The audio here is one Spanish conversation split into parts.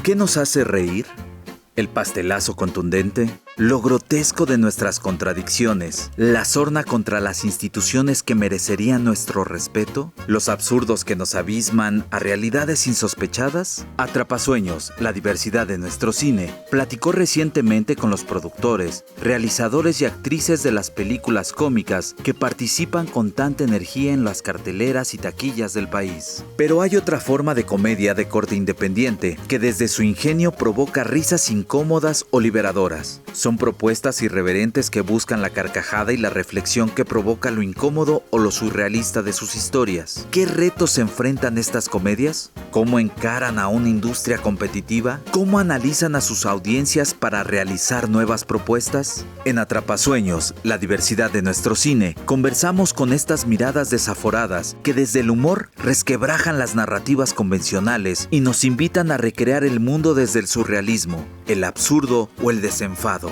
¿Qué nos hace reír? El pastelazo contundente, lo grotesco de nuestras contradicciones, la sorna contra las instituciones que merecerían nuestro respeto, los absurdos que nos abisman a realidades insospechadas. Atrapasueños, la diversidad de nuestro cine, platicó recientemente con los productores, realizadores y actrices de las películas cómicas que participan con tanta energía en las carteleras y taquillas del país. Pero hay otra forma de comedia de corte independiente que desde su ingenio provoca risas incómodas o liberadoras. Son propuestas irreverentes que buscan la carcajada y la reflexión que provoca lo incómodo o lo surrealista de sus historias. ¿Qué retos se enfrentan estas comedias? ¿Cómo encaran a una industria competitiva? ¿Cómo analizan a sus audiencias para realizar nuevas propuestas? En Atrapasueños, la diversidad de nuestro cine, conversamos con estas miradas desaforadas que desde el humor resquebrajan las narrativas convencionales y nos invitan a recrear el mundo desde el surrealismo, el absurdo o el desenfado.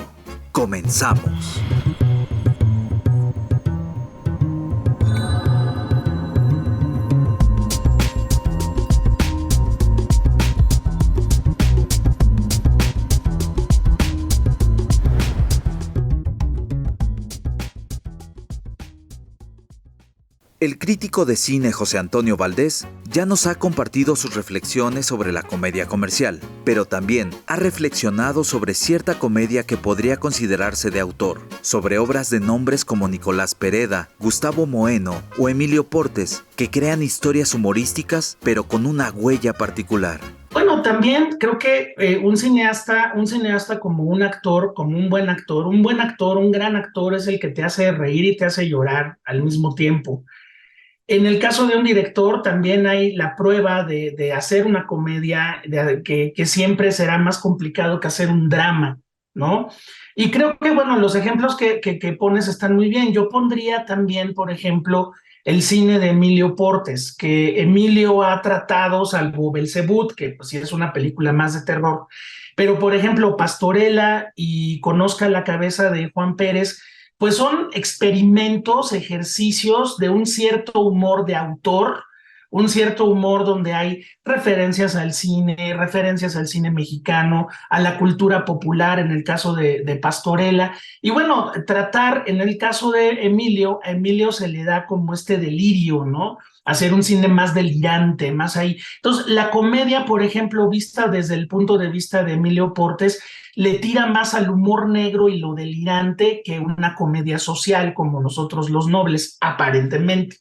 Comenzamos. El crítico de cine José Antonio Valdés ya nos ha compartido sus reflexiones sobre la comedia comercial, pero también ha reflexionado sobre cierta comedia que podría considerarse de autor, sobre obras de nombres como Nicolás Pereda, Gustavo Moeno o Emilio Portes, que crean historias humorísticas pero con una huella particular. Bueno, también creo que un cineasta como un actor, como un buen actor, un gran actor es el que te hace reír y te hace llorar al mismo tiempo. En el caso de un director también hay la prueba de hacer una comedia que siempre será más complicado que hacer un drama, ¿no? Y creo que, bueno, los ejemplos que pones están muy bien. Yo pondría también, por ejemplo, el cine de Emilio Portes, que Emilio ha tratado, salvo Belzebú, que pues sí es una película más de terror, pero por ejemplo Pastorela y Conozca la cabeza de Juan Pérez, pues son experimentos, ejercicios de un cierto humor de autor, un cierto humor donde hay referencias al cine mexicano, a la cultura popular en el caso de Pastorela. Y bueno, tratar en el caso de Emilio, a Emilio se le da como este delirio, ¿no? Hacer un cine más delirante, más ahí. Entonces, la comedia, por ejemplo, vista desde el punto de vista de Emilio Portes, le tira más al humor negro y lo delirante que una comedia social como Nosotros los Nobles, aparentemente,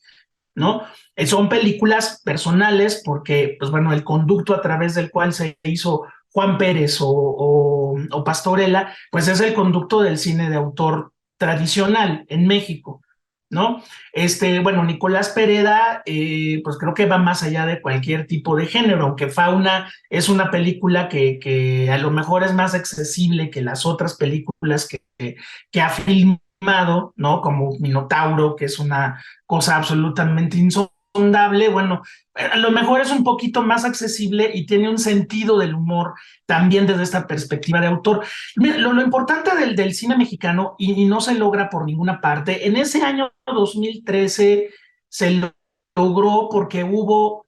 ¿no? Son películas personales porque, pues bueno, el conducto a través del cual se hizo Juan Pérez o Pastorela, pues es el conducto del cine de autor tradicional en México, ¿no? Bueno, Nicolás Pereda, pues creo que va más allá de cualquier tipo de género, aunque Fauna es una película que a lo mejor es más accesible que las otras películas que ha filmado, ¿no? Como Minotauro, que es una cosa absolutamente insondable. Bueno, a lo mejor es un poquito más accesible y tiene un sentido del humor también desde esta perspectiva de autor. Mira, lo importante del cine mexicano, y no se logra por ninguna parte, en ese año 2013 se logró porque hubo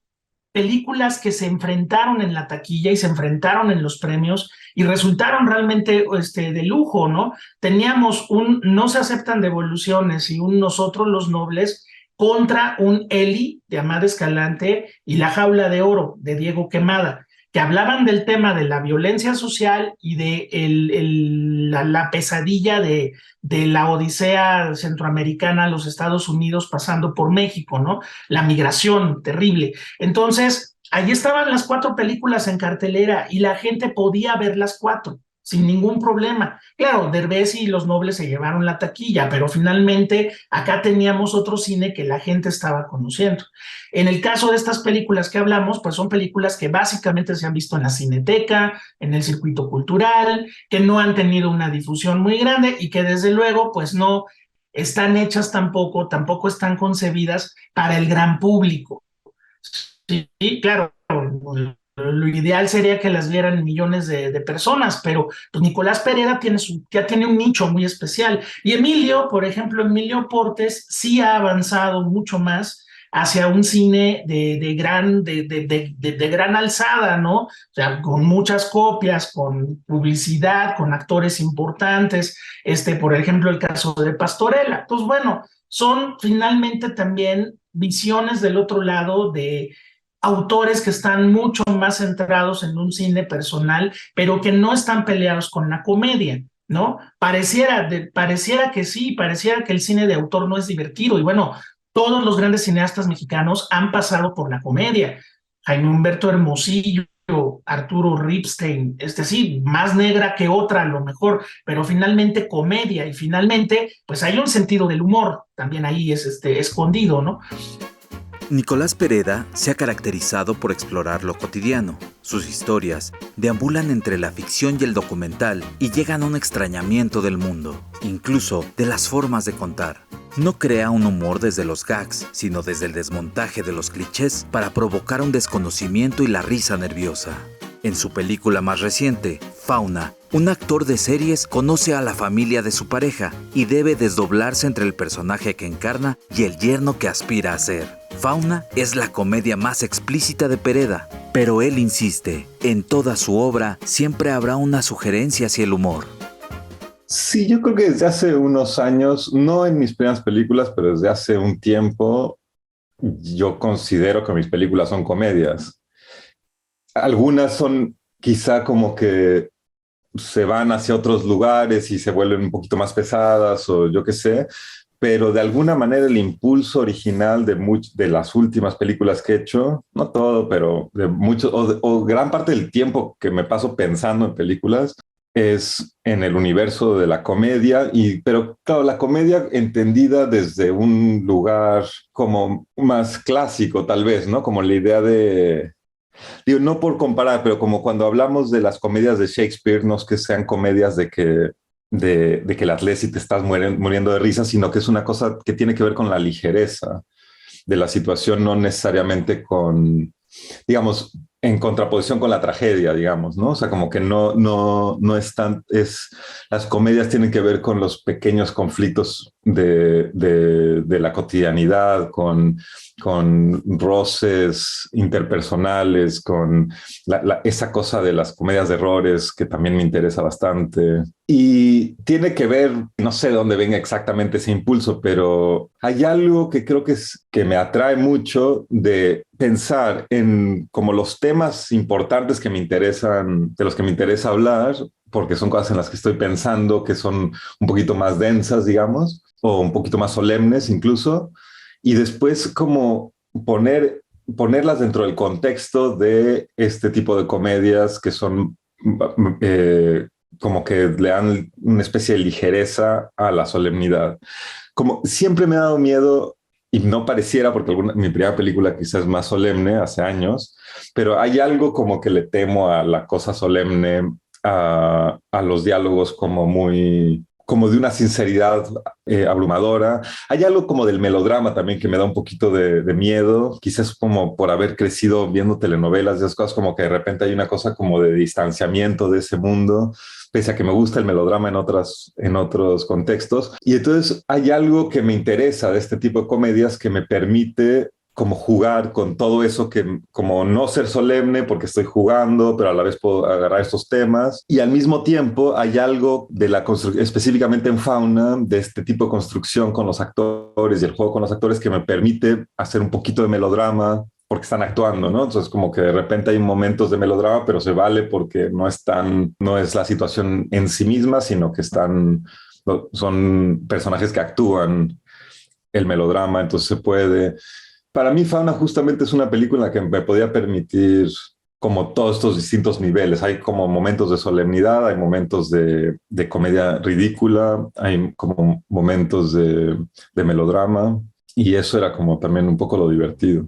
películas que se enfrentaron en la taquilla y se enfrentaron en los premios y resultaron realmente de lujo, ¿no? Teníamos un No se aceptan devoluciones y un Nosotros los Nobles contra un Eli de Amada Escalante y La Jaula de Oro de Diego Quemada, que hablaban del tema de la violencia social y de la pesadilla de la odisea centroamericana a los Estados Unidos pasando por México, ¿no? La migración terrible. Entonces, ahí estaban las 4 películas en cartelera y la gente podía ver las 4 sin ningún problema. Claro, Derbez y Los Nobles se llevaron la taquilla, pero finalmente acá teníamos otro cine que la gente estaba conociendo. En el caso de estas películas que hablamos, pues son películas que básicamente se han visto en la Cineteca, en el circuito cultural, que no han tenido una difusión muy grande y que desde luego, pues no están hechas tampoco están concebidas para el gran público. Sí, claro, lo ideal sería que las vieran millones de personas, pero pues Nicolás Pereda ya tiene un nicho muy especial. Y Emilio, por ejemplo, Emilio Portes sí ha avanzado mucho más hacia un cine de gran alzada, ¿no? O sea, con muchas copias, con publicidad, con actores importantes, por ejemplo, el caso de Pastorela. Entonces, bueno, son finalmente también visiones del otro lado de autores que están mucho más centrados en un cine personal, pero que no están peleados con la comedia, ¿no? Pareciera que sí, pareciera que el cine de autor no es divertido. Y bueno, todos los grandes cineastas mexicanos han pasado por la comedia. Jaime Humberto Hermosillo, Arturo Ripstein, sí, más negra que otra a lo mejor, pero finalmente comedia, y finalmente, pues hay un sentido del humor, también ahí es escondido, ¿no? Nicolás Pereda se ha caracterizado por explorar lo cotidiano. Sus historias deambulan entre la ficción y el documental y llegan a un extrañamiento del mundo, incluso de las formas de contar. No crea un humor desde los gags, sino desde el desmontaje de los clichés para provocar un desconocimiento y la risa nerviosa. En su película más reciente, Fauna, un actor de series conoce a la familia de su pareja y debe desdoblarse entre el personaje que encarna y el yerno que aspira a ser. Fauna es la comedia más explícita de Pereda, pero él insiste, en toda su obra siempre habrá una sugerencia hacia el humor. Sí, yo creo que desde hace unos años, no en mis primeras películas, pero desde hace un tiempo, yo considero que mis películas son comedias. Algunas son quizá como que se van hacia otros lugares y se vuelven un poquito más pesadas o yo qué sé, pero de alguna manera el impulso original de las últimas películas que he hecho, no todo, pero de mucho, o gran parte del tiempo que me paso pensando en películas, es en el universo de la comedia, pero claro, la comedia entendida desde un lugar como más clásico tal vez, ¿no? Como la idea de... Digo, no por comparar, pero como cuando hablamos de las comedias de Shakespeare, no es que sean comedias de que las lees y te estás muriendo de risa, sino que es una cosa que tiene que ver con la ligereza de la situación, no necesariamente con, digamos, en contraposición con la tragedia, digamos, ¿no? O sea, como que no es tan, las comedias tienen que ver con los pequeños conflictos de la cotidianidad, con roces interpersonales, con esa cosa de las comedias de errores que también me interesa bastante. Y tiene que ver, no sé de dónde venga exactamente ese impulso, pero hay algo que creo que me atrae mucho de pensar en como los temas importantes que me interesan, de los que me interesa hablar, porque son cosas en las que estoy pensando que son un poquito más densas, digamos, o un poquito más solemnes incluso, y después como ponerlas dentro del contexto de este tipo de comedias que son como que le dan una especie de ligereza a la solemnidad. Como siempre me ha dado miedo, y no pareciera, porque mi primera película quizás es más solemne, hace años, pero hay algo como que le temo a la cosa solemne, a los diálogos como de una sinceridad abrumadora. Hay algo como del melodrama también que me da un poquito de miedo, quizás como por haber crecido viendo telenovelas y esas cosas, como que de repente hay una cosa como de distanciamiento de ese mundo, pese a que me gusta el melodrama en otros contextos. Y entonces hay algo que me interesa de este tipo de comedias que me permite como jugar con todo eso, que como no ser solemne porque estoy jugando, pero a la vez puedo agarrar estos temas. Y al mismo tiempo hay algo de la construcción, específicamente en Fauna, de este tipo de construcción con los actores y el juego con los actores que me permite hacer un poquito de melodrama porque están actuando, ¿no? Entonces como que de repente hay momentos de melodrama, pero se vale porque no es la situación en sí misma, sino que son personajes que actúan el melodrama, entonces se puede... Para mí, Fauna justamente es una película que me podía permitir como todos estos distintos niveles. Hay como momentos de solemnidad, hay momentos de comedia ridícula, hay como momentos de melodrama. Y eso era como también un poco lo divertido.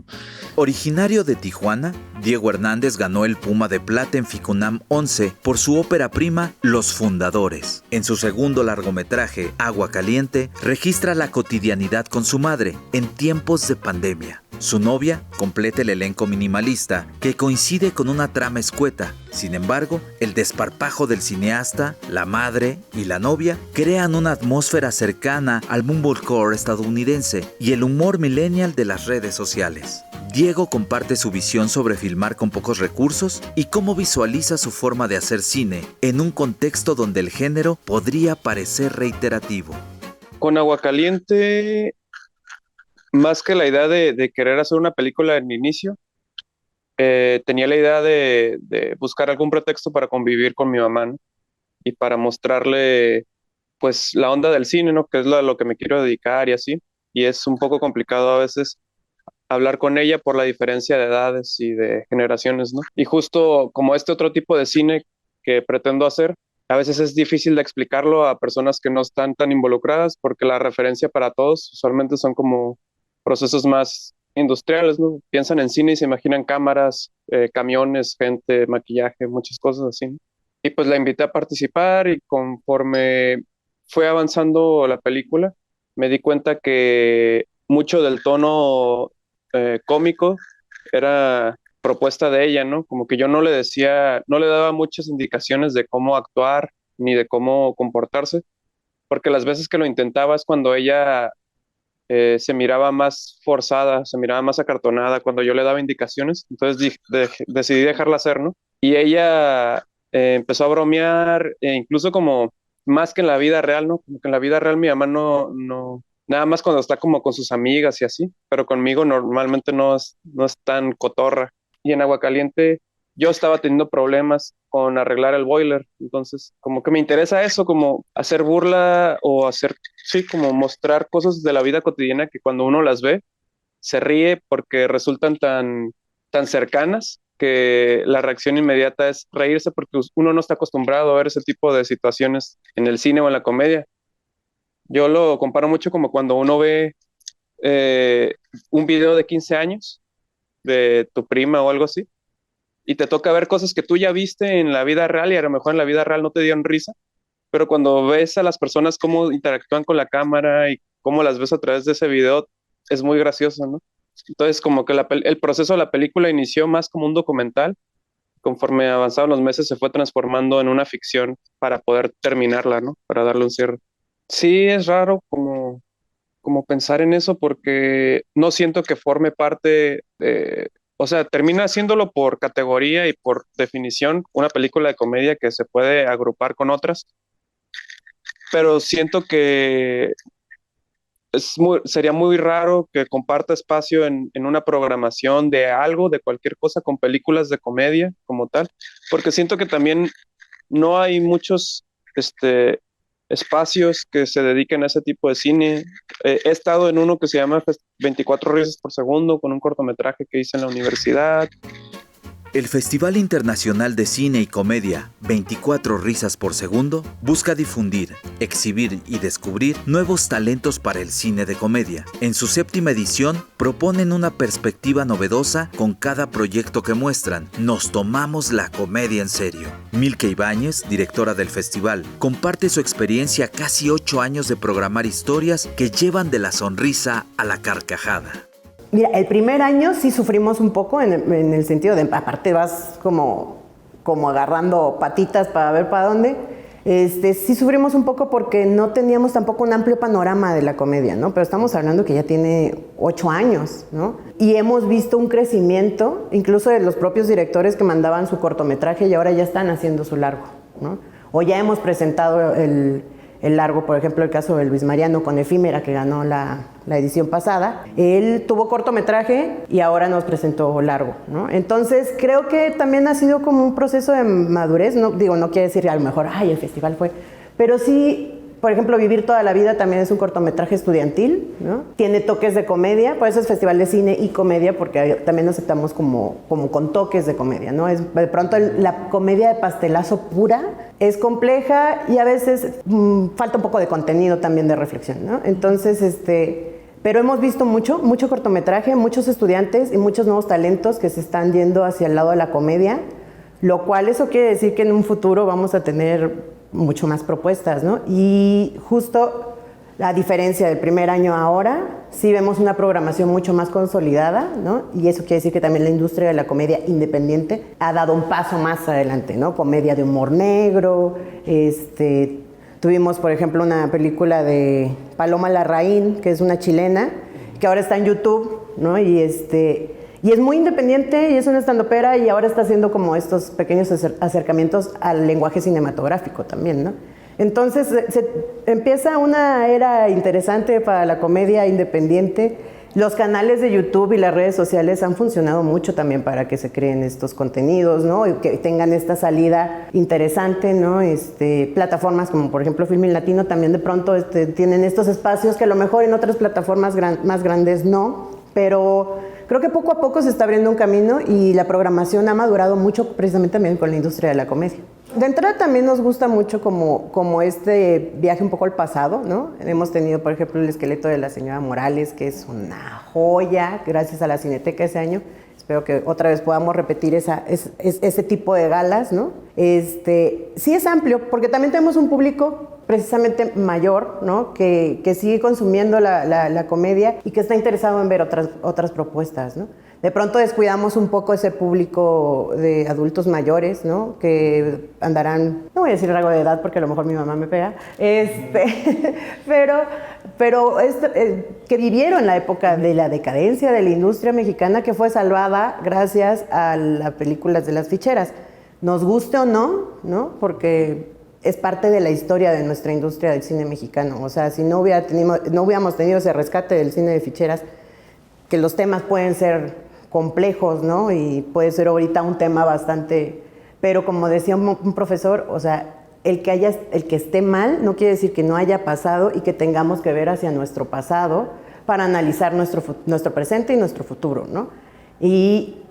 Originario de Tijuana, Diego Hernández ganó el Puma de Plata en Ficunam 11 por su ópera prima Los Fundadores. En su segundo largometraje, Agua Caliente, registra la cotidianidad con su madre en tiempos de pandemia. Su novia completa el elenco minimalista, que coincide con una trama escueta. Sin embargo, el desparpajo del cineasta, la madre y la novia crean una atmósfera cercana al mumblecore estadounidense y el humor millennial de las redes sociales. Diego comparte su visión sobre filmar con pocos recursos y cómo visualiza su forma de hacer cine en un contexto donde el género podría parecer reiterativo. Con Aguacaliente, más que la idea de querer hacer una película en inicio, tenía la idea de buscar algún pretexto para convivir con mi mamá, ¿no? Y para mostrarle pues la onda del cine, ¿no? Que es lo que me quiero dedicar y así. Y es un poco complicado a veces hablar con ella por la diferencia de edades y de generaciones, ¿no? Y justo como este otro tipo de cine que pretendo hacer, a veces es difícil de explicarlo a personas que no están tan involucradas porque la referencia para todos usualmente son como procesos más industriales, ¿no? Piensan en cine y se imaginan cámaras, camiones, gente, maquillaje, muchas cosas así, ¿no? Y pues la invité a participar y conforme fue avanzando la película, me di cuenta que mucho del tono cómico era propuesta de ella, ¿no? Como que yo no le decía, no le daba muchas indicaciones de cómo actuar ni de cómo comportarse, porque las veces que lo intentaba es cuando ella se miraba más forzada, se miraba más acartonada cuando yo le daba indicaciones, entonces decidí dejarla hacer, ¿no? Y ella empezó a bromear, incluso como más que en la vida real, ¿no? Como que en la vida real mi mamá no, nada más cuando está como con sus amigas y así, pero conmigo normalmente no es tan cotorra. Y en Aguacaliente yo estaba teniendo problemas con arreglar el boiler, entonces como que me interesa eso, como hacer burla o hacer, sí, como mostrar cosas de la vida cotidiana que cuando uno las ve, se ríe porque resultan tan cercanas que la reacción inmediata es reírse porque uno no está acostumbrado a ver ese tipo de situaciones en el cine o en la comedia. Yo lo comparo mucho como cuando uno ve eh, un video de 15 años de tu prima o algo así, y te toca ver cosas que tú ya viste en la vida real y a lo mejor en la vida real no te dieron risa, pero cuando ves a las personas cómo interactúan con la cámara y cómo las ves a través de ese video, es muy gracioso, ¿no? Entonces, como que el proceso de la película inició más como un documental, conforme avanzaban los meses se fue transformando en una ficción para poder terminarla, ¿no? Para darle un cierre. Sí, es raro como pensar en eso porque no siento que forme parte de, o sea, termina haciéndolo por categoría y por definición, una película de comedia que se puede agrupar con otras, pero siento que sería muy raro que comparta espacio en una programación de algo, de cualquier cosa, con películas de comedia como tal, porque siento que también no hay muchos espacios que se dediquen a ese tipo de cine. He estado en uno que se llama 24 risas por segundo, con un cortometraje que hice en la universidad. El Festival Internacional de Cine y Comedia 24 Risas por Segundo busca difundir, exhibir y descubrir nuevos talentos para el cine de comedia. En su 7ª edición proponen una perspectiva novedosa con cada proyecto que muestran. Nos tomamos la comedia en serio. Milka Ibáñez, directora del festival, comparte su experiencia casi 8 años de programar historias que llevan de la sonrisa a la carcajada. Mira, el primer año sí sufrimos un poco en el sentido de, aparte vas como agarrando patitas para ver para dónde. Sí sufrimos un poco porque no teníamos tampoco un amplio panorama de la comedia, ¿no? Pero estamos hablando que ya tiene 8 años, ¿no? Y hemos visto un crecimiento, incluso de los propios directores que mandaban su cortometraje y ahora ya están haciendo su largo, ¿no? O ya hemos presentado el largo, por ejemplo, el caso de Luis Mariano con Efímera, que ganó la edición pasada. Él tuvo cortometraje y ahora nos presentó largo, ¿no? Entonces, creo que también ha sido como un proceso de madurez. No quiere decir a lo mejor, el festival fue... Pero sí, por ejemplo, Vivir toda la vida también es un cortometraje estudiantil, ¿no? Tiene toques de comedia, por eso es festival de cine y comedia, porque también aceptamos como con toques de comedia, ¿no? De pronto la comedia de pastelazo pura es compleja y a veces falta un poco de contenido también de reflexión, ¿no? Entonces, pero hemos visto mucho cortometraje, muchos estudiantes y muchos nuevos talentos que se están yendo hacia el lado de la comedia, lo cual eso quiere decir que en un futuro vamos a tener mucho más propuestas, ¿no? Y justo A diferencia del primer año ahora, sí vemos una programación mucho más consolidada, ¿no? Y eso quiere decir que también la industria de la comedia independiente ha dado un paso más adelante, ¿no? Comedia de humor negro, tuvimos, por ejemplo, una película de Paloma Larraín, que es una chilena, que ahora está en YouTube, ¿no? Y es muy independiente y es una estandopera y ahora está haciendo como estos pequeños acercamientos al lenguaje cinematográfico también, ¿no? Entonces se empieza una era interesante para la comedia independiente. Los canales de YouTube y las redes sociales han funcionado mucho también para que se creen estos contenidos, ¿no? Y que tengan esta salida interesante, ¿no? Plataformas como por ejemplo Filmin Latino también de pronto tienen estos espacios que a lo mejor en otras plataformas más grandes no, pero creo que poco a poco se está abriendo un camino y la programación ha madurado mucho precisamente también con la industria de la comedia. De entrada también nos gusta mucho como este viaje un poco al pasado, ¿no? Hemos tenido, por ejemplo, el esqueleto de la señora Morales, que es una joya, gracias a la Cineteca ese año. Espero que otra vez podamos repetir ese tipo de galas, ¿no? Sí es amplio, porque también tenemos un público precisamente mayor, ¿no? Que sigue consumiendo la comedia y que está interesado en ver otras propuestas, ¿no? De pronto descuidamos un poco ese público de adultos mayores, ¿no? Que andarán, no voy a decir rango de edad porque a lo mejor mi mamá me pega, pero que vivieron la época de la decadencia de la industria mexicana, que fue salvada gracias a las películas de las ficheras. Nos guste o no, ¿no? Porque es parte de la historia de nuestra industria del cine mexicano. O sea, si no hubiéramos tenido ese rescate del cine de ficheras, que los temas pueden ser complejos, ¿no? Y puede ser ahorita un tema bastante... Pero como decía un profesor, o sea, el que esté mal no quiere decir que no haya pasado y que tengamos que ver hacia nuestro pasado para analizar nuestro presente y nuestro futuro, ¿no? Y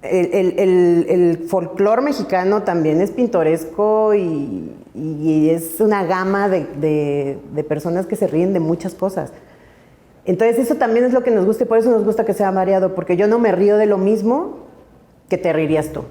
el folclore mexicano también es pintoresco y es una gama de personas que se ríen de muchas cosas. Entonces eso también es lo que nos gusta y por eso nos gusta que sea variado, porque yo no me río de lo mismo que te rirías tú.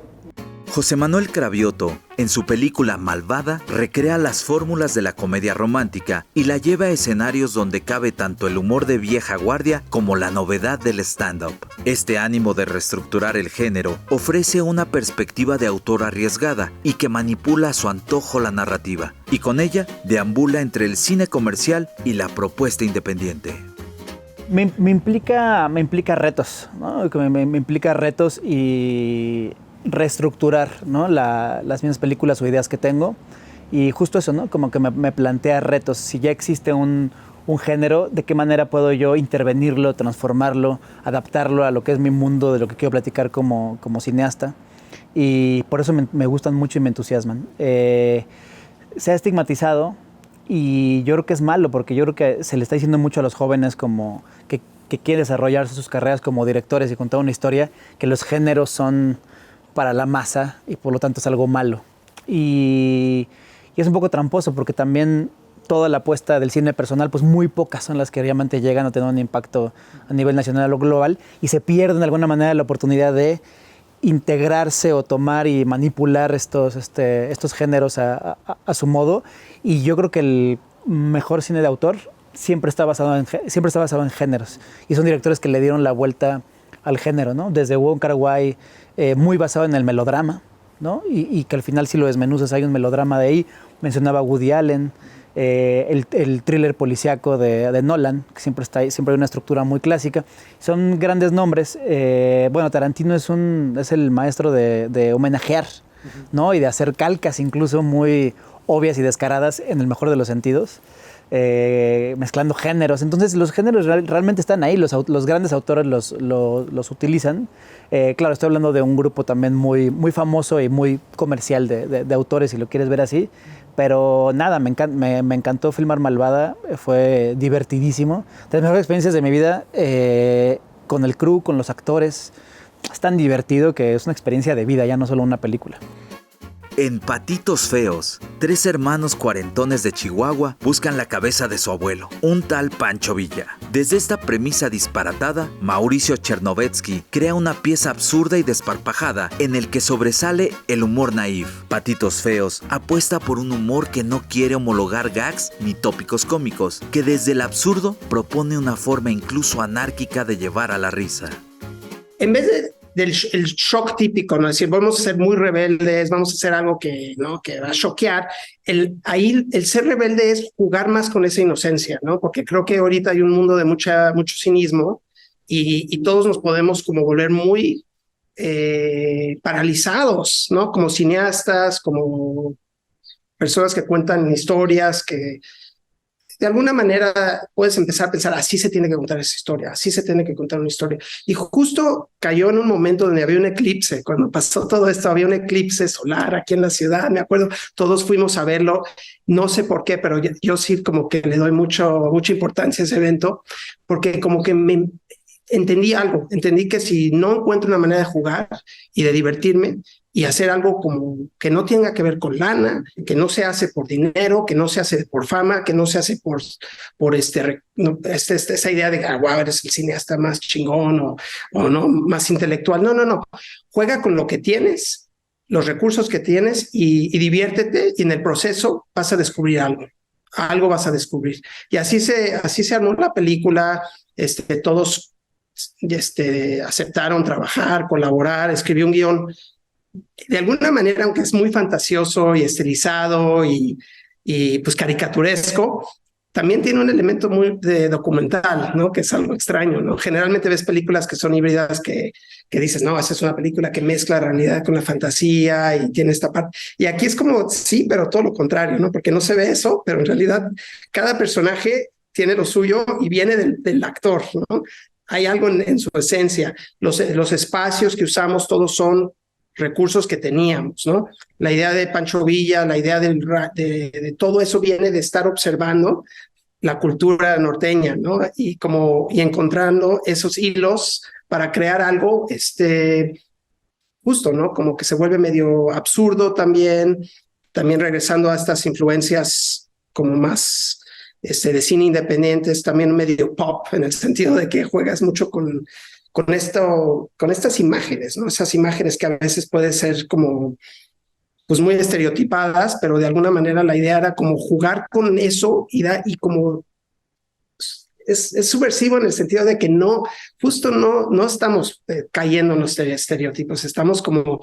José Manuel Cravioto, en su película Malvada, recrea las fórmulas de la comedia romántica y la lleva a escenarios donde cabe tanto el humor de vieja guardia como la novedad del stand-up. Este ánimo de reestructurar el género ofrece una perspectiva de autor arriesgada y que manipula a su antojo la narrativa, y con ella deambula entre el cine comercial y la propuesta independiente. Me implica retos, ¿no? Me implica retos y reestructurar, ¿no? las mismas películas o ideas que tengo. Y justo eso, ¿no? Como que me plantea retos. Si ya existe un género, ¿de qué manera puedo yo intervenirlo, transformarlo, adaptarlo a lo que es mi mundo, de lo que quiero platicar como cineasta? Y por eso me gustan mucho y me entusiasman. Se ha estigmatizado. Y yo creo que es malo, porque yo creo que se le está diciendo mucho a los jóvenes como que quieren desarrollarse sus carreras como directores y contar una historia, que los géneros son para la masa y por lo tanto es algo malo. Y es un poco tramposo, porque también toda la apuesta del cine personal, pues muy pocas son las que realmente llegan a tener un impacto a nivel nacional o global, y se pierde de alguna manera la oportunidad de integrarse o tomar y manipular estos géneros a su modo. Y yo creo que el mejor cine de autor siempre está basado en géneros, y son directores que le dieron la vuelta al género, ¿no? Desde Wong Kar-wai, muy basado en el melodrama, ¿no? Y que al final, si lo desmenuzas, hay un melodrama de ahí. Mencionaba Woody Allen, el thriller policíaco de Nolan, que siempre está ahí, siempre hay una estructura muy clásica. Son grandes nombres. Bueno, Tarantino es el maestro de homenajear, ¿no? Y de hacer calcas incluso muy obvias y descaradas en el mejor de los sentidos, mezclando géneros. Entonces los géneros realmente están ahí, los grandes autores los utilizan. Claro, estoy hablando de un grupo también muy, muy famoso y muy comercial de autores, si lo quieres ver así. Pero nada, me encantó filmar Malvada, fue divertidísimo. De las mejores experiencias de mi vida, con el crew, con los actores. Es tan divertido que es una experiencia de vida, ya no solo una película. En Patitos Feos, 3 hermanos cuarentones de Chihuahua buscan la cabeza de su abuelo, un tal Pancho Villa. Desde esta premisa disparatada, Mauricio Chernovetsky crea una pieza absurda y desparpajada en el que sobresale el humor naif. Patitos Feos apuesta por un humor que no quiere homologar gags ni tópicos cómicos, que desde el absurdo propone una forma incluso anárquica de llevar a la risa. En vez del el shock típico, ¿no? Es decir, vamos a ser muy rebeldes, vamos a hacer algo que, ¿no? que va a choquear. Ahí el ser rebelde es jugar más con esa inocencia, ¿no? Porque creo que ahorita hay un mundo de mucho cinismo y todos nos podemos como volver muy paralizados, ¿no? Como cineastas, como personas que cuentan historias que de alguna manera puedes empezar a pensar, así se tiene que contar esa historia, así se tiene que contar una historia. Y justo cayó en un momento donde había un eclipse, cuando pasó todo esto, había un eclipse solar aquí en la ciudad, me acuerdo, todos fuimos a verlo, no sé por qué, pero yo sí como que le doy mucha importancia a ese evento, porque como que entendí que si no encuentro una manera de jugar y de divertirme, y hacer algo como que no tenga que ver con lana, que no se hace por dinero, que no se hace por fama, que no se hace por esa idea de wow, eres el cineasta más chingón o no, más intelectual. No. Juega con lo que tienes, los recursos que tienes y diviértete y en el proceso vas a descubrir algo. Algo vas a descubrir. Y así se armó la película, todos aceptaron trabajar, colaborar, escribí un guión de alguna manera, aunque es muy fantasioso y estilizado y pues caricaturesco, también tiene un elemento muy de documental, ¿no? Que es algo extraño, ¿no? Generalmente ves películas que son híbridas que dices, no, esa es una película que mezcla la realidad con la fantasía y tiene esta parte. Y aquí es como, sí, pero todo lo contrario, ¿no? Porque no se ve eso, pero en realidad cada personaje tiene lo suyo y viene del actor, ¿no? Hay algo en su esencia. Los espacios que usamos todos son recursos que teníamos, ¿no? La idea de Pancho Villa, la idea de todo eso viene de estar observando la cultura norteña, ¿no? Y encontrando esos hilos para crear algo, justo, ¿no? Como que se vuelve medio absurdo también regresando a estas influencias como más de cine independientes, también medio pop, en el sentido de que juegas mucho con estas imágenes, ¿no? Esas imágenes que a veces pueden ser como pues muy estereotipadas, pero de alguna manera la idea era como jugar con eso y como es subversivo en el sentido de que no estamos cayendo en los estereotipos, estamos como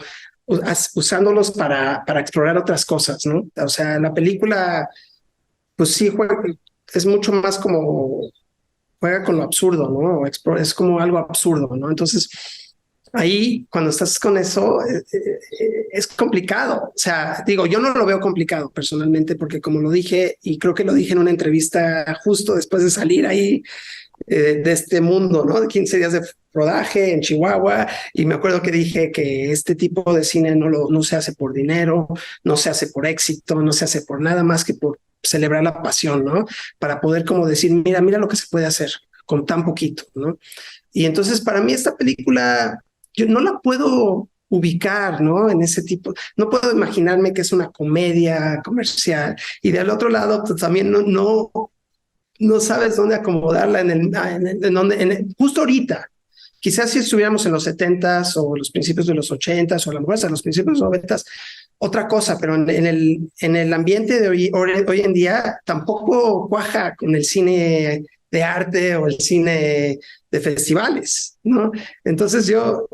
usándolos para explorar otras cosas, ¿no? O sea, la película pues sí es mucho más como juega con lo absurdo, ¿no? Es como algo absurdo, ¿no? Entonces, ahí cuando estás con eso, es complicado. O sea, digo, yo no lo veo complicado personalmente, porque como lo dije, y creo que lo dije en una entrevista justo después de salir ahí de este mundo, ¿no? De 15 días de rodaje en Chihuahua, y me acuerdo que dije que este tipo de cine no se hace por dinero, no se hace por éxito, no se hace por nada más que por celebrar la pasión, ¿no? Para poder como decir, mira lo que se puede hacer con tan poquito, ¿no? Y entonces para mí esta película, yo no la puedo ubicar, ¿no? En ese tipo, no puedo imaginarme que es una comedia comercial. Y del otro lado, pues, también no sabes dónde acomodarla justo ahorita. Quizás si estuviéramos en los 70s o los principios de los 80s o a lo mejor hasta los principios de los 90s, otra cosa, pero en el ambiente de hoy en día tampoco cuaja con el cine de arte o el cine de festivales, ¿no? Entonces yo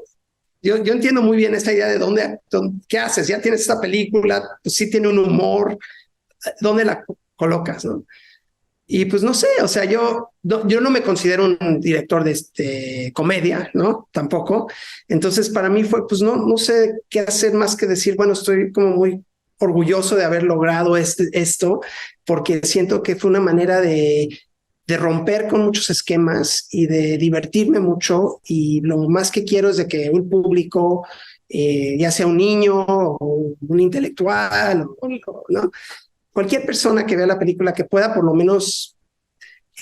entiendo muy bien esta idea de qué haces, ya tienes esta película, pues sí tiene un humor, ¿dónde la colocas, no? Y pues no sé, o sea, yo no me considero un director de comedia, ¿no? Tampoco. Entonces para mí fue, pues no sé qué hacer más que decir, bueno, estoy como muy orgulloso de haber logrado esto, porque siento que fue una manera de romper con muchos esquemas y de divertirme mucho, y lo más que quiero es de que un público, ya sea un niño o un intelectual, ¿no? Cualquier persona que vea la película que pueda por lo menos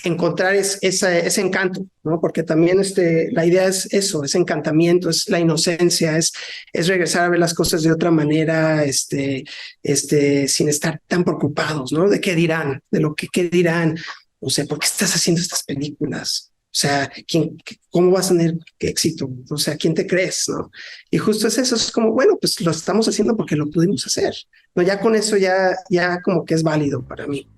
encontrar ese encanto, ¿no? Porque también la idea es eso, es encantamiento, es la inocencia, es regresar a ver las cosas de otra manera, sin estar tan preocupados, ¿no? De qué dirán, de lo que qué dirán, o sea, ¿por qué estás haciendo estas películas? O sea, ¿cómo vas a tener éxito? O sea, ¿quién te crees? ¿No? Y justo es eso, es como, bueno, pues lo estamos haciendo porque lo pudimos hacer. No, ya con eso ya como que es válido para mí.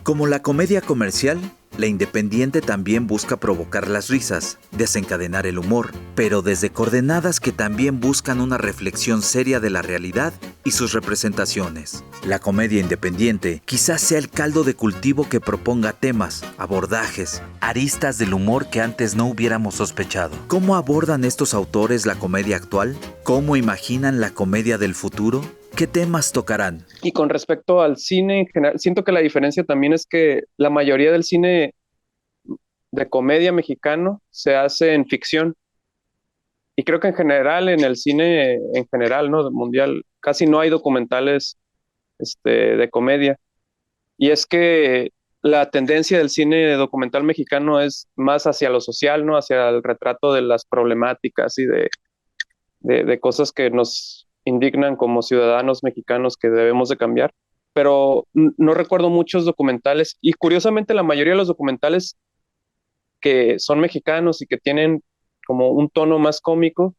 Como la comedia comercial, la independiente también busca provocar las risas, desencadenar el humor, pero desde coordenadas que también buscan una reflexión seria de la realidad y sus representaciones. La comedia independiente quizás sea el caldo de cultivo que proponga temas, abordajes, aristas del humor que antes no hubiéramos sospechado. ¿Cómo abordan estos autores la comedia actual? ¿Cómo imaginan la comedia del futuro? ¿Qué temas tocarán? Y con respecto al cine en general, siento que la diferencia también es que la mayoría del cine de comedia mexicano se hace en ficción. Y creo que en general, en el cine en general, ¿no? Mundial, casi no hay documentales de comedia. Y es que la tendencia del cine documental mexicano es más hacia lo social, ¿no? Hacia el retrato de las problemáticas y de cosas que nos indignan como ciudadanos mexicanos que debemos de cambiar. Pero no recuerdo muchos documentales, y curiosamente la mayoría de los documentales que son mexicanos y que tienen como un tono más cómico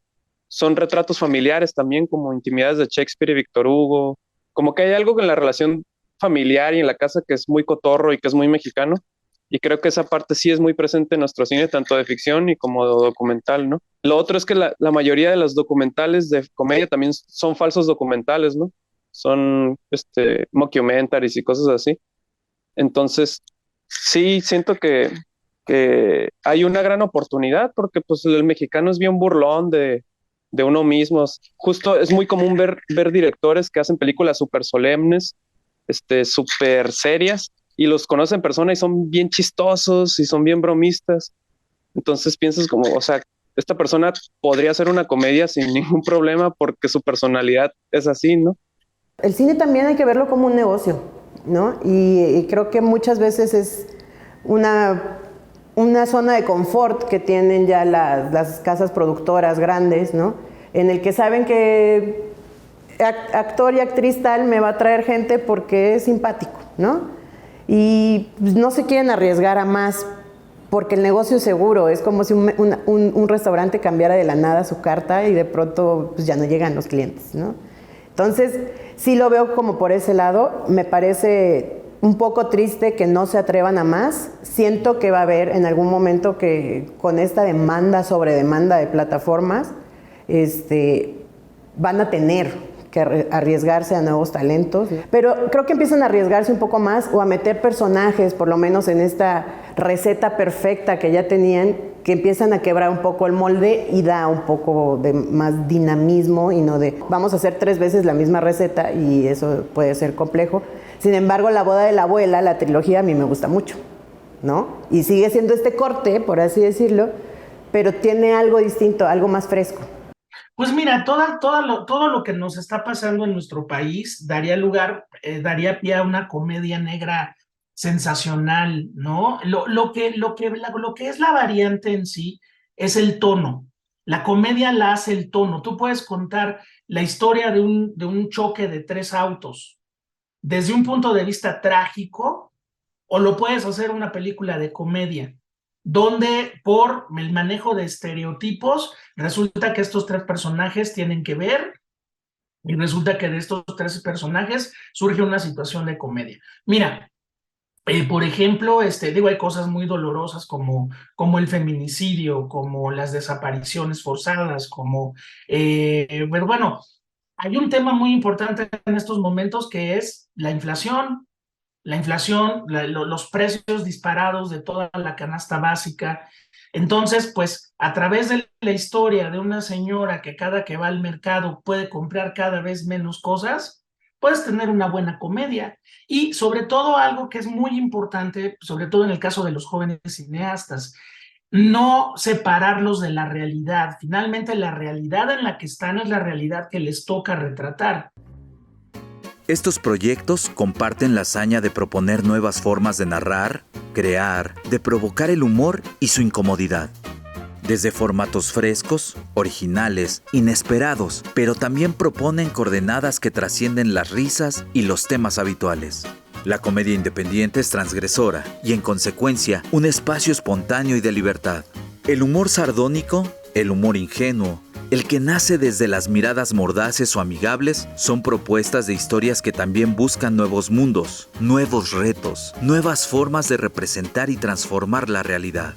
son retratos familiares también, como Intimidades de Shakespeare y Víctor Hugo. Como que hay algo en la relación familiar y en la casa que es muy cotorro y que es muy mexicano, y creo que esa parte sí es muy presente en nuestro cine, tanto de ficción y como de documental, ¿no? Lo otro es que la mayoría de los documentales de comedia también son falsos documentales, ¿no? Son mockumentaries y cosas así. Entonces, sí, siento que hay una gran oportunidad, porque pues el mexicano es bien burlón de uno mismo. Justo es muy común ver directores que hacen películas súper solemnes, súper serias, y los conocen en persona y son bien chistosos y son bien bromistas. Entonces piensas como, o sea, esta persona podría hacer una comedia sin ningún problema porque su personalidad es así, ¿no? El cine también hay que verlo como un negocio, ¿no? Y creo que muchas veces es una zona de confort que tienen ya las casas productoras grandes, ¿no? En el que saben que actor y actriz tal me va a traer gente porque es simpático, ¿no? Y no se quieren arriesgar a más porque el negocio es seguro. Es como si un restaurante cambiara de la nada su carta y de pronto pues, ya no llegan los clientes, ¿no? Entonces, sí lo veo como por ese lado. Me parece un poco triste que no se atrevan a más. Siento que va a haber en algún momento que con esta demanda sobre demanda de plataformas, van a tener que arriesgarse a nuevos talentos, ¿no? Pero creo que empiezan a arriesgarse un poco más o a meter personajes, por lo menos en esta receta perfecta que ya tenían, que empiezan a quebrar un poco el molde y da un poco de más dinamismo y no de vamos a hacer 3 veces la misma receta, y eso puede ser complejo. Sin embargo, La boda de la abuela, la trilogía, a mí me gusta mucho, ¿no? Y sigue siendo este corte, por así decirlo, pero tiene algo distinto, algo más fresco. Pues mira, todo lo que nos está pasando en nuestro país daría pie a una comedia negra sensacional, ¿no? Lo que es la variante en sí es el tono. La comedia la hace el tono. Tú puedes contar la historia de un choque de 3 autos desde un punto de vista trágico, o lo puedes hacer una película de comedia, donde por el manejo de estereotipos resulta que estos 3 personajes tienen que ver, y resulta que de estos 3 personajes surge una situación de comedia. Mira, por ejemplo, hay cosas muy dolorosas como el feminicidio, como las desapariciones forzadas, pero bueno, hay un tema muy importante en estos momentos que es la inflación, los precios disparados de toda la canasta básica. Entonces, pues a través de la historia de una señora que cada que va al mercado puede comprar cada vez menos cosas, puedes tener una buena comedia. Y sobre todo algo que es muy importante, sobre todo en el caso de los jóvenes cineastas, no separarlos de la realidad. Finalmente, la realidad en la que están es la realidad que les toca retratar. Estos proyectos comparten la hazaña de proponer nuevas formas de narrar, crear, de provocar el humor y su incomodidad. Desde formatos frescos, originales, inesperados, pero también proponen coordenadas que trascienden las risas y los temas habituales. La comedia independiente es transgresora y, en consecuencia, un espacio espontáneo y de libertad. El humor sardónico, el humor ingenuo, el que nace desde las miradas mordaces o amigables, son propuestas de historias que también buscan nuevos mundos, nuevos retos, nuevas formas de representar y transformar la realidad.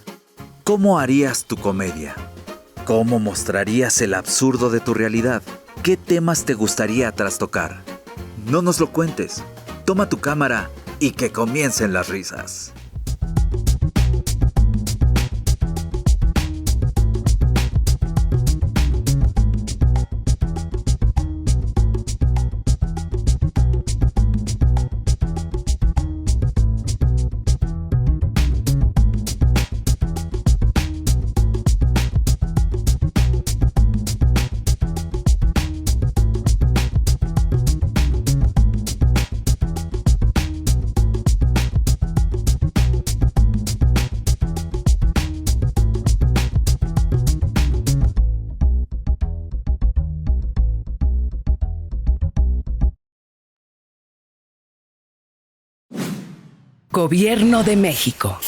¿Cómo harías tu comedia? ¿Cómo mostrarías el absurdo de tu realidad? ¿Qué temas te gustaría trastocar? No nos lo cuentes. Toma tu cámara y que comiencen las risas. Gobierno de México.